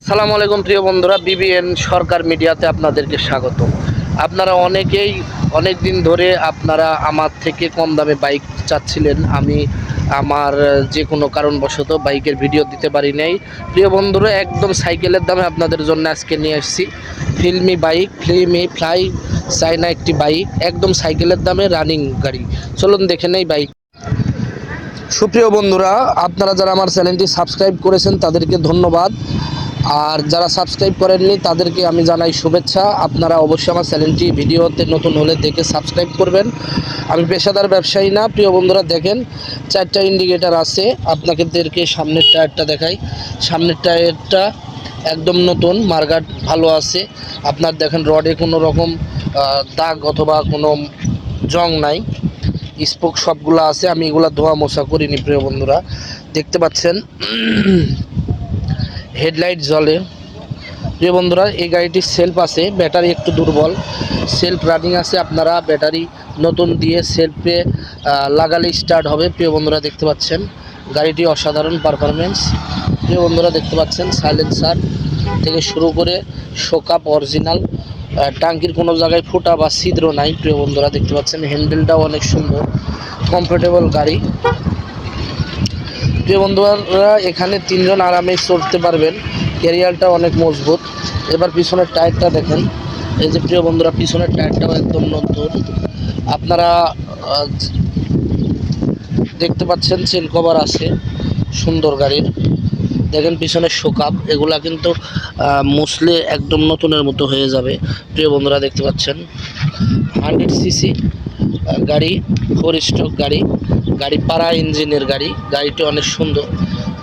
সালামু আলাইকুম প্রিয় বন্ধুরা, বিবিএন সরকার মিডিয়াতে আপনাদেরকে স্বাগত। আপনারা অনেকেই অনেক দিন ধরে আপনারা আমার থেকে কম দামে বাইক চাচ্ছিলেন। আমি আমার যে কোনো কারণবশত বাইকের ভিডিও দিতে পারি নাই। প্রিয় বন্ধুরা, একদম সাইকেলের দামে আপনাদের জন্য আজকে নিয়ে এসেছি ফিল্মি বাইক, ফিল্মি ফ্লাই চাইনা একটি বাইক, একদম সাইকেলের দামে রানিং গাড়ি। চলুন দেখে নেই বাইক। সুপ্রিয় বন্ধুরা, আপনারা যারা আমার চ্যানেলটি সাবস্ক্রাইব করেছেন তাদেরকে ধন্যবাদ, আর যারা সাবস্ক্রাইব করেননি তাদেরকে আমি জানাই শুভেচ্ছা। আপনারা অবশ্যই আমার চ্যানেলটি ভিডিওতে নতুন হলে দেখে সাবস্ক্রাইব করবেন। আমি পেশাদার ব্যবসায়ী না। প্রিয় বন্ধুরা, দেখেন 4টা ইন্ডিকেটার আছে। আপনাদেরকে সামনের টায়ারটা দেখাই। সামনের টায়ারটা একদম নতুন, মার্গাট ভালো আছে। আপনার দেখেন রডে কোনো রকম দাগ অথবা কোনো জং নাই, স্পোক সবগুলো আছে। আমি এগুলা ধোয়া মোছা করিনি। প্রিয় বন্ধুরা, দেখতে পাচ্ছেন হেডলাইট জ্বলে। প্রিয় বন্ধুরা, এই গাড়িটির সেলফ আছে, ব্যাটারি একটু দুর্বল, সেলফ রানিং আছে। আপনারা ব্যাটারি নতুন দিয়ে সেলফে লাগালেই স্টার্ট হবে। প্রিয় বন্ধুরা, দেখতে পাচ্ছেন গাড়িটি অসাধারণ পারফরমেন্স। প্রিয় বন্ধুরা, দেখতে পাচ্ছেন সাইলেন্সার থেকে শুরু করে শোকাপ অরিজিনাল, টাঙ্কির কোনো জায়গায় ফুটা বা ছিদ্র নাই। প্রিয় বন্ধুরা, দেখতে পাচ্ছেন হ্যান্ডেলটাও অনেক সুন্দর, কমফোর্টেবল গাড়ি। প্রিয় বন্ধুরা, এখানে 3 জন আরামে চড়তে পারবেন। ক্যারিয়ারটা অনেক মজবুত। এবার পিছনের টায়ারটা দেখেন। এই যে প্রিয় বন্ধুরা, পিছনের টায়ারটাও একদম নতুন। আপনারা দেখতে পাচ্ছেন চেন কভার আছে সুন্দর গাড়ির। দেখেন পিছনের শোকাপ, এগুলা কিন্তু মুছলে একদম নতুনের মতো হয়ে যাবে। প্রিয় বন্ধুরা, দেখতে পাচ্ছেন 100 সিসি গাড়ি, 4 স্ট্রোক গাড়ি, গাড়ি পাড়া ইঞ্জিনের গাড়ি। গাড়িটি অনেক সুন্দর।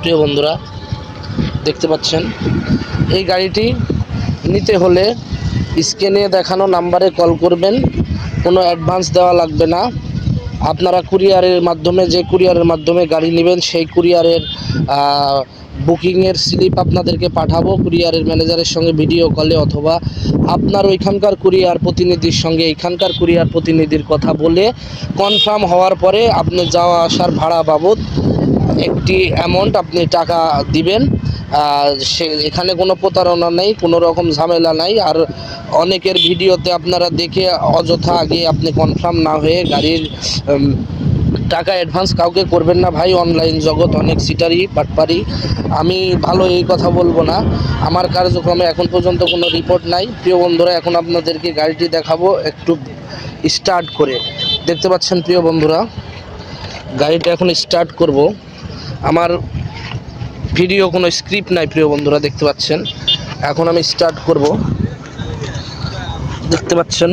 প্রিয় বন্ধুরা, দেখতে পাচ্ছেন এই গাড়িটি নিতে হলে স্ক্রিনে দেখানো নাম্বারে কল করবেন। কোনো অ্যাডভান্স দেওয়া লাগবে না। আপনারা কুরিয়ারের মাধ্যমে, যে কুরিয়ারের মাধ্যমে গাড়ি নেবেন সেই কুরিয়ারের বুকিংয়ের স্লিপ আপনাদেরকে পাঠাবো কুরিয়ারের ম্যানেজারের সঙ্গে ভিডিও কলে, অথবা আপনার ওইখানকার কুরিয়ার প্রতিনিধির সঙ্গে এইখানকার কুরিয়ার প্রতিনিধির কথা বলে কনফার্ম হওয়ার পরে আপনি যাওয়া আসার ভাড়া বাবদ একটি অ্যামাউন্ট আপনি টাকা দিবেন। সে এখানে কোনো প্রতারণা নেই, কোনো রকম ঝামেলা নাই। আর অনেকের ভিডিওতে আপনারা দেখে অযথা আগে আপনি কনফার্ম না হয়ে গাড়ির টাকা অ্যাডভান্স কাউকে করবেন না ভাই। অনলাইন জগৎ অনেক সিটারি বাটপারি। আমি ভালো এই কথা বলবো না, আমার কার্যক্রমে এখন পর্যন্ত কোনো রিপোর্ট নাই। প্রিয় বন্ধুরা, এখন আপনাদেরকে গাড়িটি দেখাবো একটু স্টার্ট করে। দেখতে পাচ্ছেন প্রিয় বন্ধুরা, গাড়িটা এখন স্টার্ট করব। আমার ভিডিও কোনো স্ক্রিপ্ট নাই। প্রিয় বন্ধুরা, দেখতে পাচ্ছেন এখন আমি স্টার্ট করব। দেখতে পাচ্ছেন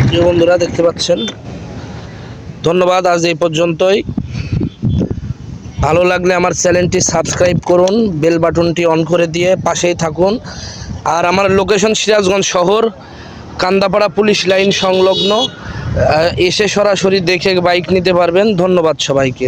প্রিয় বন্ধুরা, দেখতে পাচ্ছেন। ধন্যবাদ, আজ এই পর্যন্তই। ভালো লাগলে আমার চ্যানেলটি সাবস্ক্রাইব করুন, বেল বাটনটি অন করে দিয়ে পাশেই থাকুন। আর আমার লোকেশন সিরাজগঞ্জ শহর, কান্দাপাড়া পুলিশ লাইন সংলগ্ন। এসে সরাসরি দেখে বাইক নিতে পারবেন। ধন্যবাদ সবাইকে।